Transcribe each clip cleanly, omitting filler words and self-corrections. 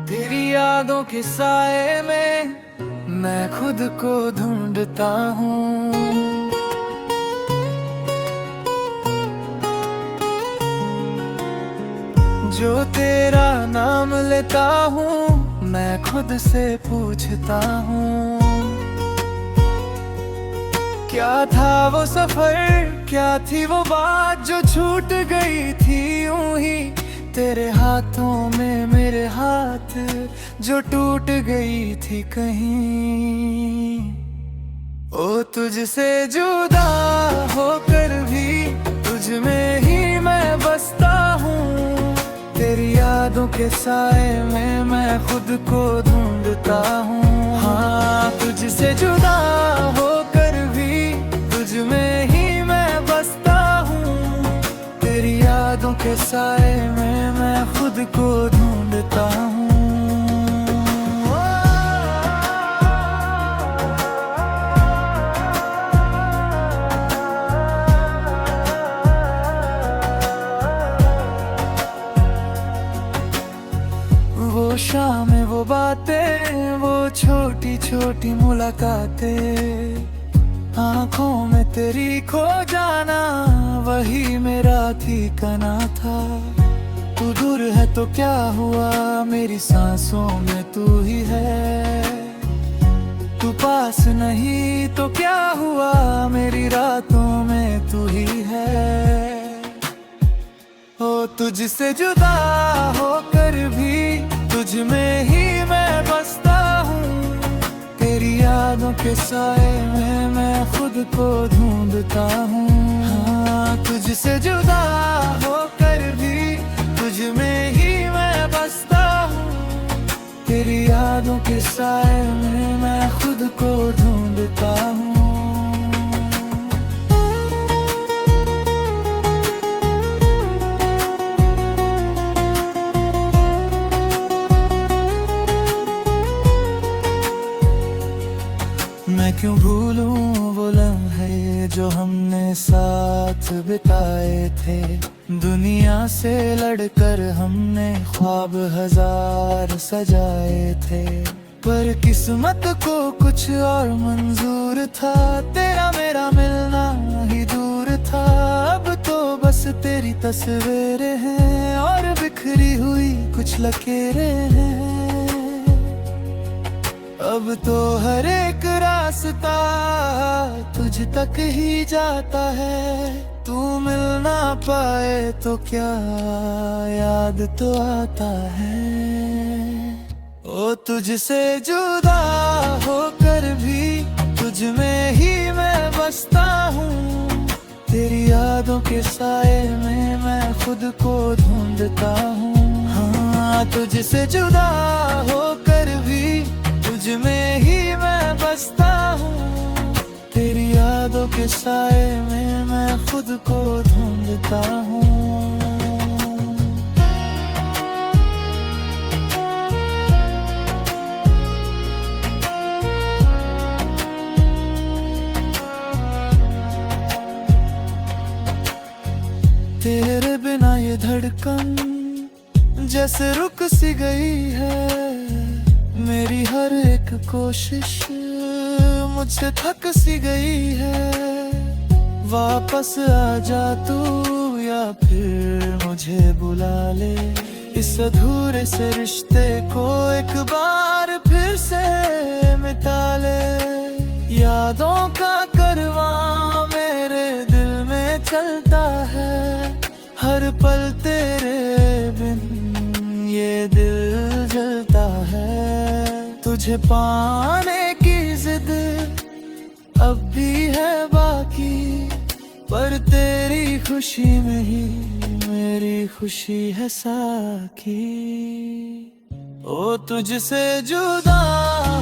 तेरी यादों के साए में मैं खुद को ढूंढता हूँ। जो तेरा नाम लेता हूँ मैं खुद से पूछता हूँ, क्या था वो सफर, क्या थी वो बात जो छूट गई थी यूं ही तेरे हाथों में, मेरे हाथ जो टूट गई थी कहीं। ओ तुझसे जुदा होकर भी तुझ में ही मैं बसता हूँ। तेरी यादों के साए में मैं खुद को ढूंढता हूँ। हाँ, तुझसे जुदा होकर भी तुझ में ही मैं बसता हूँ। तेरी यादों के साए में मैं खुद को ढूंढता हूँ। वो शामें, वो बातें, वो छोटी छोटी मुलाकातें, आंखों में तेरी खो जाना, वही मेरा ठिकाना था। तू दूर है तो क्या हुआ, मेरी सांसों में तू ही है। तू पास नहीं तो क्या हुआ, मेरी रातों में तू ही है। ओ तुझसे जुदा होकर भी तुझ में ही मैं बसता हूँ। तेरी यादों के साए में मैं खुद को ढूंढता हूँ। हाँ, तुझसे जुदा होकर भी तुझ में ही मैं बसता हूँ। तेरी यादों के साए में मैं खुद को ढूंढता हूँ। मैं क्यों भूलूं वो लम्हे जो हमने साथ बिताए थे। दुनिया से लड़कर हमने ख्वाब हजार सजाए थे, पर किस्मत को कुछ और मंजूर था। तेरा मेरा मिलना ही दूर था। अब तो बस तेरी तस्वीरें हैं और बिखरी हुई कुछ लकीरें हैं। अब तो हर एक रास्ता तुझ तक ही जाता है। तू मिल ना पाए तो क्या याद तो आता है। ओ तुझसे जुदा होकर भी तुझ में ही मैं बसता हूँ। तेरी यादों के साए में मैं खुद को ढूंढता हूँ। हाँ, तुझसे जुदा होकर भी तुझ में ही मैं बसता हूँ। तेरी यादों के साए में मैं खुद को ढूंढता हूँ। तेरे बिना ये धड़कन जैसे रुक सी गई है। मेरी हर एक कोशिश मुझसे थक सी गई है। वापस आ जा तू या फिर मुझे बुला ले। इस अधूरे से रिश्ते को एक बार फिर से मिटा ले। यादों का करवां मेरे दिल में चलता है। हर पल तेरे बिन ये दिल जलता है। तुझे पाने की जिद अब भी है बाकी, पर तेरी खुशी में ही मेरी खुशी है साकी। ओ तुझसे जुदा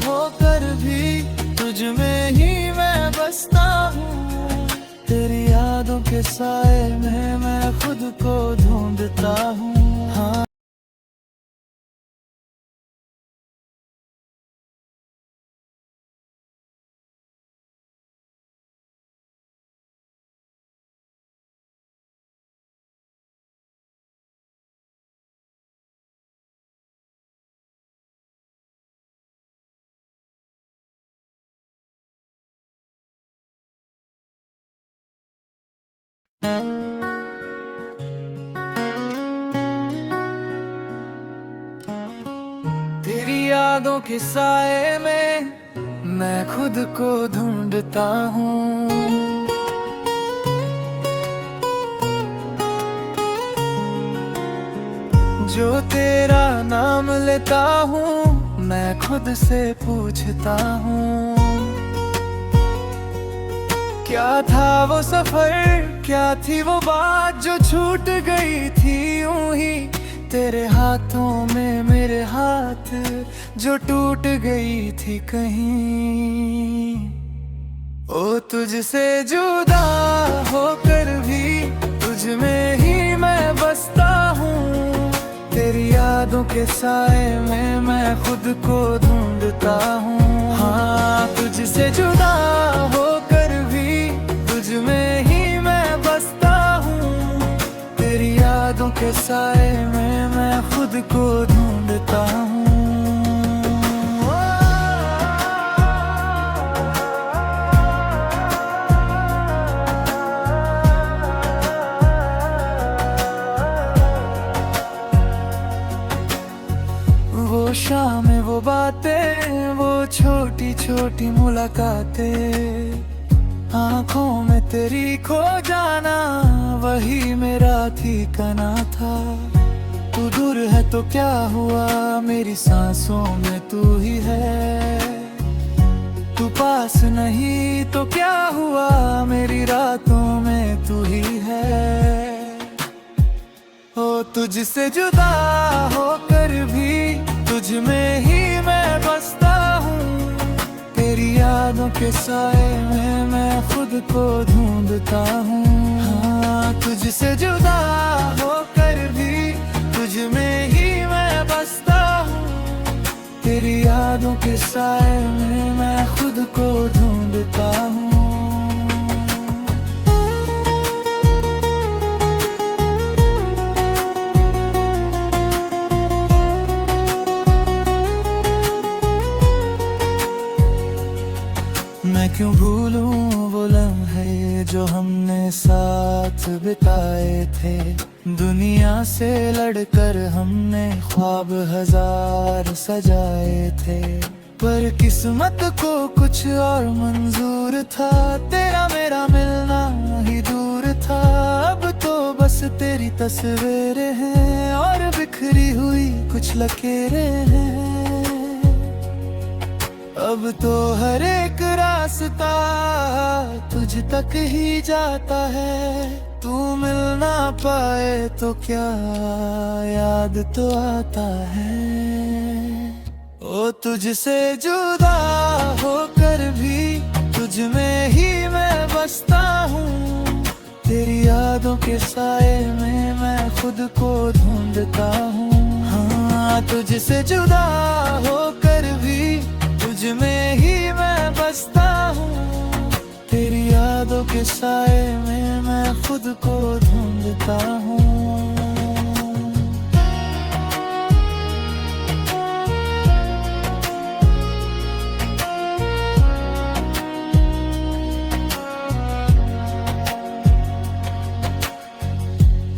होकर भी तुझ में ही मैं बसता हूँ। तेरी यादों के साए में मैं खुद को ढूंढता हूँ। हाँ। तेरी यादों के साए में मैं खुद को ढूंढता हूँ। जो तेरा नाम लेता हूँ मैं खुद से पूछता हूँ, क्या था वो सफर, क्या थी वो बात जो छूट गई थी यूं ही तेरे हाथों में, मेरे हाथ जो टूट गई थी कहीं। ओ तुझसे जुदा होकर भी तुझ में ही मैं बसता हूँ। तेरी यादों के साए में मैं खुद को ढूंढता हूँ। हाँ तुझसे जुदा होकर भी तुझ में ही मैं बसता हूँ। तेरी यादों के साए में मैं खुद को ढूंढता हूँ। वो शामें, वो बातें, वो छोटी छोटी मुलाकातें, आंखों में तेरी खो जाना वही मेरा ठिकाना था। तू दूर है तो क्या हुआ, मेरी सांसों में तू ही है। तू पास नहीं तो क्या हुआ, मेरी रातों में तू ही है। ओ तुझसे जुदा होकर भी तुझ में ही मैं बसता हूँ। तेरी यादों के साए में मैं खुद को ढूंढता हूँ। हाँ तुझसे जुदा होकर भी तुझ में ही मैं बसता हूँ। तेरी यादों के साए में मैं खुद को ढूंढता हूँ। मैं क्यों भूलूं वो लम्हे जो हमने साथ बिताए थे। दुनिया से लड़कर हमने ख्वाब हजार सजाए थे, पर किस्मत को कुछ और मंजूर था। तेरा मेरा मिलना ही दूर था। अब तो बस तेरी तस्वीरें हैं और बिखरी हुई कुछ लकीरें हैं। अब तो हर एक रास्ता तुझ तक ही जाता है। तू मिल ना पाए तो क्या याद तो आता है। ओ तुझसे जुदा होकर भी तुझ में ही मैं बसता हूँ। तेरी यादों के साए में मैं खुद को ढूंढता हूँ। हाँ तुझसे जुदा होकर भी तुझ में ही मैं बसता हूँ। तेरी यादों के साए में मैं खुद को ढूंढता हूँ।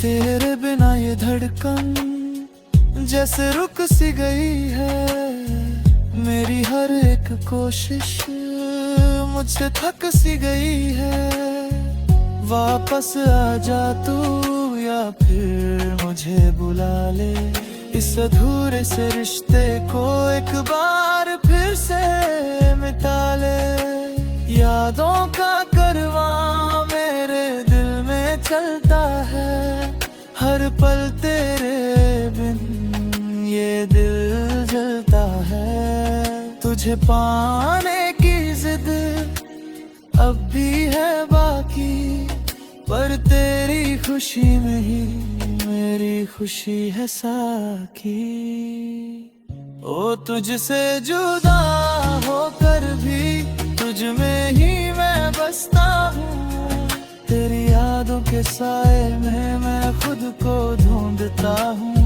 तेरे बिना ये धड़कन जैसे रुक सी गई है। मेरी हर एक कोशिश मुझसे थक सी गई है। वापस आ जा तू या फिर मुझे बुला ले। इस अधूरे से रिश्ते को एक बार फिर से मिटा ले। यादों का करवां मेरे दिल में चलता है। हर पल तेरे बिन ये दिल जलता है। तुझे पाने की जिद अब भी है बाकी, पर तेरी खुशी में ही मेरी खुशी है साकी। ओ तुझसे जुदा होकर भी तुझ में ही मैं बसता हूँ। तेरी यादों के साए में मैं खुद को ढूंढता हूँ।